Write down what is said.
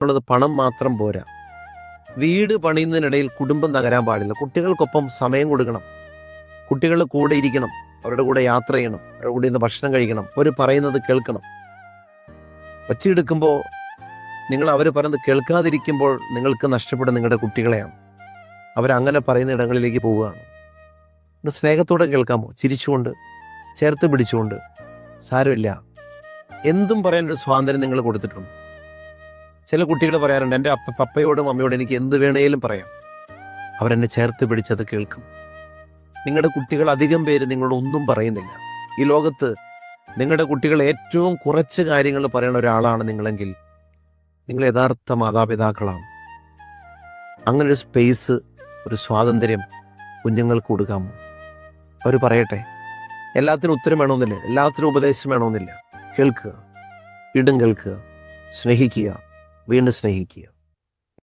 ഉള്ളത് പണം മാത്രം പോരാ. വീട് പണിയുന്നതിനിടയിൽ കുടുംബം തകരാൻ പാടില്ല. കുട്ടികൾക്കൊപ്പം സമയം കൊടുക്കണം. കുട്ടികളുടെ കൂടെ ഇരിക്കണം. അവരുടെ കൂടെ യാത്ര ചെയ്യണം. അവരുടെ കൂടെ ഇന്ന് ഭക്ഷണം കഴിക്കണം. അവർ പറയുന്നത് കേൾക്കണം. ഒച്ചയെടുക്കുമ്പോൾ നിങ്ങൾ അവർ പറയുന്നത് കേൾക്കാതിരിക്കുമ്പോൾ നിങ്ങൾക്ക് നഷ്ടപ്പെടുന്ന നിങ്ങളുടെ കുട്ടികളെയാണ്. അവരങ്ങനെ പറയുന്ന ഇടങ്ങളിലേക്ക് പോവുകയാണ്. സ്നേഹത്തോടെ കേൾക്കാമോ? ചിരിച്ചുകൊണ്ട്, ചേർത്ത് പിടിച്ചുകൊണ്ട്, സാരമില്ല, എന്തും പറയാനൊരു സ്വാതന്ത്ര്യം നിങ്ങൾ കൊടുത്തിട്ടുണ്ട്. ചില കുട്ടികൾ പറയാറുണ്ട്, എൻ്റെ പപ്പയോടും അമ്മയോടും എനിക്ക് എന്ത് വേണേലും പറയാം. അവരെന്നെ ചേർത്ത് പിടിച്ചത് കേൾക്കും. നിങ്ങളുടെ കുട്ടികൾ അധികം പേര് നിങ്ങളോട് ഒന്നും പറയുന്നില്ല. ഈ ലോകത്ത് നിങ്ങളുടെ കുട്ടികൾ ഏറ്റവും കുറച്ച് കാര്യങ്ങൾ പറയുന്ന ഒരാളാണ് നിങ്ങളെങ്കിൽ നിങ്ങൾ യഥാർത്ഥ മാതാപിതാക്കളാണ്. അങ്ങനൊരു സ്പേസ്, ഒരു സ്വാതന്ത്ര്യം കുഞ്ഞുങ്ങൾക്ക് കൊടുക്കാമോ? അവർ പറയട്ടെ. എല്ലാത്തിനും ഉത്തരം വേണമെന്നില്ല, എല്ലാത്തിനും ഉപദേശം വേണമെന്നില്ല. കേൾക്കുക, വീണ്ടും കേൾക്കുക, സ്നേഹിക്കുക, വീണ്ടും സ്നേഹിക്കുക.